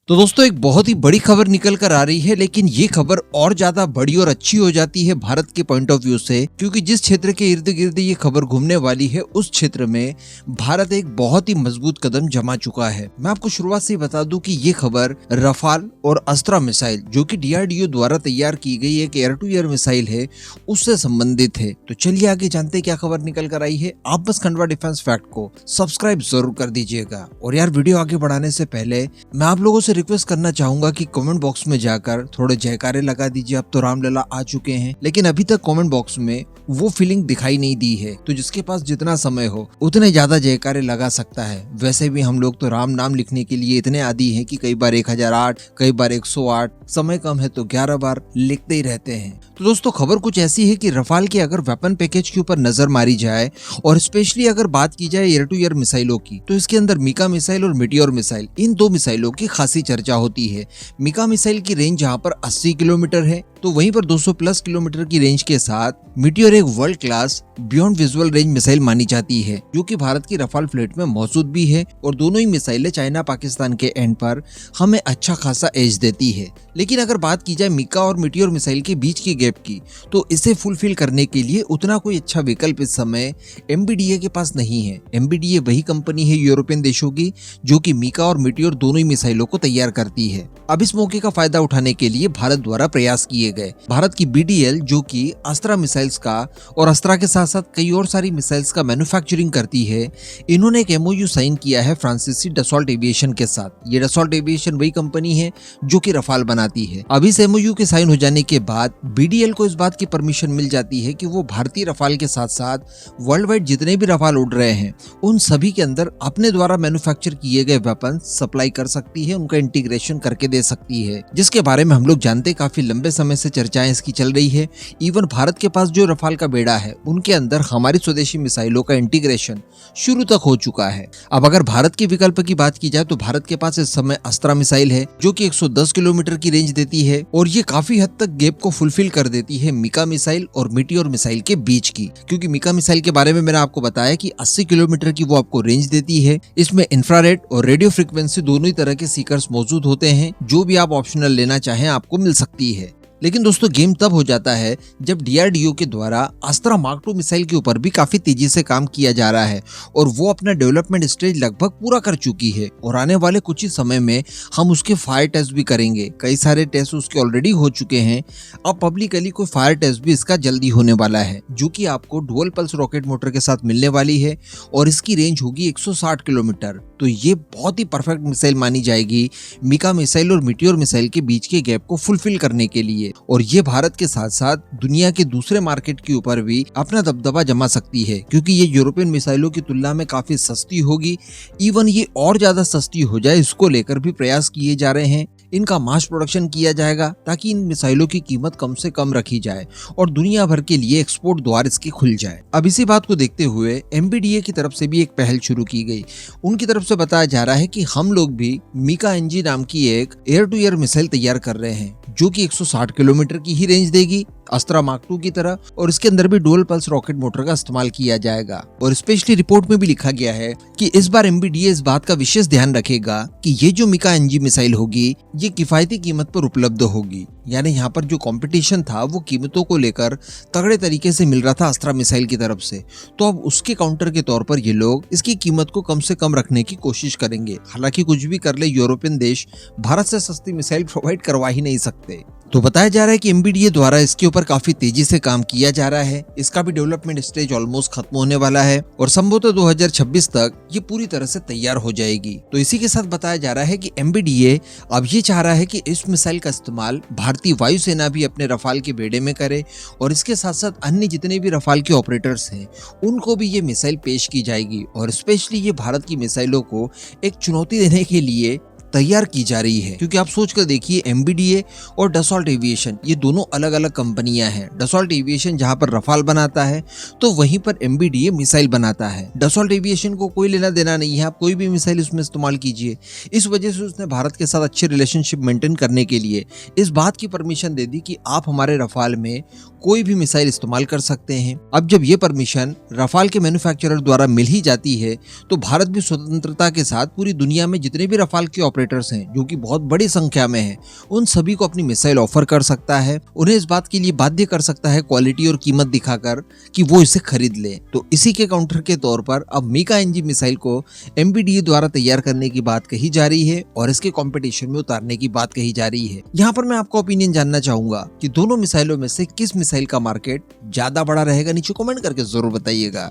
तो दोस्तों एक बहुत ही बड़ी खबर निकल कर आ रही है, लेकिन ये खबर और ज्यादा बड़ी और अच्छी हो जाती है भारत के पॉइंट ऑफ व्यू से, क्योंकि जिस क्षेत्र के इर्द गिर्द ये खबर घूमने वाली है उस क्षेत्र में भारत एक बहुत ही मजबूत कदम जमा चुका है। मैं आपको शुरुआत से ही बता दूं कि ये खबर रफाल और अस्त्रा मिसाइल जो कि डीआरडीओ द्वारा तैयार की गई एक एयर टू एयर मिसाइल है उससे संबंधित है। तो चलिए आगे जानते हैं क्या खबर निकल कर आई है। आप बस खंडवा डिफेंस फैक्ट को सब्सक्राइब जरूर कर दीजिएगा। और यार वीडियो आगे बढ़ाने से पहले मैं आप लोगों से रिक्वेस्ट करना चाहूंगा कि कमेंट बॉक्स में जाकर थोड़े जयकारे लगा दीजिए। अब तो रामलला आ चुके हैं, लेकिन अभी तक कमेंट बॉक्स में वो फीलिंग दिखाई नहीं दी है। तो जिसके पास जितना समय हो उतने ज्यादा जयकारे लगा सकता है। वैसे भी हम लोग तो राम नाम लिखने के लिए इतने आदी हैं कि कई बार 1008, कई बार 108, समय कम है तो 11 बार लिखते ही रहते हैं। तो दोस्तों खबर कुछ ऐसी है कि रफाल के अगर वेपन पैकेज के ऊपर नजर मारी जाए और स्पेशली अगर बात की जाए एयर टू एयर मिसाइलों की, तो इसके अंदर मीका मिसाइल और मीटियोर मिसाइल, इन दो मिसाइलों की खासी चर्चा होती है। मीका मिसाइल की रेंज यहाँ पर 80 किलोमीटर है, तो वहीं पर 200 प्लस किलोमीटर की रेंज के साथ मीटियोर एक world class beyond visual range missile मानी जाती है, जो कि भारत की रफाल फ्लीट में मौजूद भी है। और दोनों ही मिसाइलें चाइना पाकिस्तान के एंड पर हमें अच्छा खासा एज देती है। लेकिन अगर बात की जाए मीका और मीटियोर मिसाइल के बीच की गैप की, तो इसे फुलफिल करने के लिए उतना कोई अच्छा विकल्प इस समय एमबीडीए के पास नहीं है। एमबीडीए वही कंपनी है यूरोपियन देशों की जो कि मीका और मीटियोर दोनों ही मिसाइलों को तैयार करती है। अब इस मौके का फायदा उठाने के लिए भारत द्वारा प्रयास किए गए। भारत की बीडीएल जो कि अस्त्रा मिसाइल्स का और अस्त्रा के साथ साथ कई और सारी मिसाइल्स का मैन्युफैक्चरिंग करती है, इन्होंने एक एमओयू साइन किया है फ्रांसीसी डसॉल्ट एविएशन के साथ। ये डसॉल्ट एविएशन वही कंपनी है जो कि रफाल बनाती है। अब इस एमओयू के साइन हो जाने के बाद बीडीएल को इस बात की परमिशन मिल जाती है कि वो भारतीय रफाल के साथ साथ वर्ल्ड वाइड जितने भी रफाल उड़ रहे हैं उन सभी के अंदर अपने द्वारा मैन्युफैक्चर किए गए वेपन सप्लाई कर सकती है, उनका इंटीग्रेशन करके दे सकती है, जिसके बारे में हम लोग जानते काफी लंबे समय से चर्चाएं इसकी चल रही है। इवन भारत के पास जो रफाल का बेड़ा है उनके अंदर हमारी स्वदेशी मिसाइलों का इंटीग्रेशन शुरू तक हो चुका है। अब अगर भारत के विकल्प की बात की जाए तो भारत के पास इस समय अस्त्रा मिसाइल है जो कि 110 किलोमीटर की रेंज देती है, और ये काफी हद तक गैप को फुलफिल कर देती है मीका मिसाइल और मीटियोर मिसाइल के बीच की। क्योंकि मीका मिसाइल के बारे में मैंने आपको बताया कि 80 किलोमीटर की वो आपको रेंज देती है। इसमें इंफ्रारेड और रेडियो फ्रीक्वेंसी दोनों ही तरह के सीकर्स मौजूद होते हैं, जो भी आप ऑप्शनल लेना चाहें आपको मिल सकती है। लेकिन दोस्तों गेम तब हो जाता है जब डीआरडीओ के द्वारा अस्त्रा मार्क 2 मिसाइल के ऊपर भी काफी तेजी से काम किया जा रहा है, और वो अपना डेवलपमेंट स्टेज लगभग पूरा कर चुकी है। और आने वाले कुछ ही समय में हम उसके फायर टेस्ट भी करेंगे। कई सारे टेस्ट उसके ऑलरेडी हो चुके हैं। अब पब्लिकली कोई फायर टेस्ट भी इसका जल्दी होने वाला है, जो कि आपको डुअल पल्स रॉकेट मोटर के साथ मिलने वाली है, और इसकी रेंज होगी 160 किलोमीटर। तो ये बहुत ही परफेक्ट मिसाइल मानी जाएगी मीका मिसाइल और मीटियोर मिसाइल के बीच के गैप को फुलफिल करने के लिए। और ये भारत के साथ साथ दुनिया के दूसरे मार्केट के ऊपर भी अपना दबदबा जमा सकती है, क्योंकि ये यूरोपियन मिसाइलों की तुलना में काफी सस्ती होगी। इवन ये और ज्यादा सस्ती हो जाए इसको लेकर भी प्रयास किए जा रहे हैं। इनका मास प्रोडक्शन किया जाएगा ताकि इन मिसाइलों की कीमत कम से कम रखी जाए और दुनिया भर के लिए एक्सपोर्ट द्वार इसके खुल जाए। अब इसी बात को देखते हुए एमबीडीए की तरफ से भी एक पहल शुरू की गई। उनकी तरफ से बताया जा रहा है कि हम लोग भी मीका एनजी नाम की एक एयर टू एयर मिसाइल तैयार कर रहे हैं, जो कि 160 किलोमीटर की ही रेंज देगी अस्त्रा मार्क 2 की तरह, और इसके अंदर भी डुअल पल्स रॉकेट मोटर का इस्तेमाल किया जाएगा। और स्पेशली रिपोर्ट में भी लिखा गया है कि इस बार एमबीडीए इस बात का विशेष ध्यान रखेगा कि ये जो मीका एनजी मिसाइल होगी ये किफायती कीमत पर उपलब्ध होगी। यानी यहाँ पर जो कंपटीशन था वो कीमतों को लेकर तगड़े तरीके से मिल रहा था अस्त्रा मिसाइल की तरफ से, तो अब उसके काउंटर के तौर पर ये लोग इसकी कीमत को कम से कम रखने की कोशिश करेंगे। हालांकि कुछ भी कर ले यूरोपियन देश भारत से सस्ती मिसाइल प्रोवाइड करवा ही नहीं सकते। तो बताया जा रहा है कि एमबीडीए द्वारा इसके ऊपर काफी तेजी से काम किया जा रहा है। इसका भी डेवलपमेंट स्टेज ऑलमोस्ट खत्म होने वाला है और संभवतः 2026 तक ये पूरी तरह से तैयार हो जाएगी। तो इसी के साथ बताया जा रहा है कि एमबीडीए अब ये चाह रहा है कि इस मिसाइल का इस्तेमाल भारतीय वायुसेना भी अपने रफाल के बेड़े में करे, और इसके साथ साथ अन्य जितने भी रफाल के ऑपरेटर्स हैं उनको भी ये मिसाइल पेश की जाएगी। और स्पेशली ये भारत की मिसाइलों को एक चुनौती देने के लिए तैयार की जा रही है। क्योंकि आप सोच कर देखिए एमबीडीए और डसॉल्ट एविएशन ये दोनों अलग अलग कंपनियां हैं। डसॉल्ट एविएशन जहां पर रफाल बनाता है तो वहीं पर एमबीडीए मिसाइल बनाता है। डसॉल्ट एविएशन को कोई लेना देना नहीं है, आप कोई भी मिसाइल उसमें इस्तेमाल कीजिए। इस वजह से उसने भारत के साथ अच्छे रिलेशनशिप मेंटेन करने के लिए इस बात की परमिशन दे दी कि आप हमारे रफाल में कोई भी मिसाइल इस्तेमाल कर सकते हैं। अब जब ये परमिशन रफाल के मैन्युफैक्चरर द्वारा मिल ही जाती है तो भारत भी स्वतंत्रता के साथ पूरी दुनिया में जितने भी रफाल के ऑपरेटर्स हैं जो कि बहुत बड़ी संख्या में हैं, उन सभी को अपनी मिसाइल ऑफर कर सकता है, उन्हें इस बात के लिए बाध्य कर सकता है क्वालिटी और कीमत दिखाकर कि वो इसे खरीद ले। तो इसी के काउंटर के तौर पर अब मीका एनजी मिसाइल को MBDA द्वारा तैयार करने की बात कही जा रही है और इसके कंपटीशन में उतारने की बात कही जा रही है। यहाँ पर मैं आपका ओपिनियन जानना चाहूंगा कि दोनों मिसाइलों में से किस मिसाइल का मार्केट ज्यादा बड़ा रहेगा, नीचे कमेंट करके जरूर बताइएगा।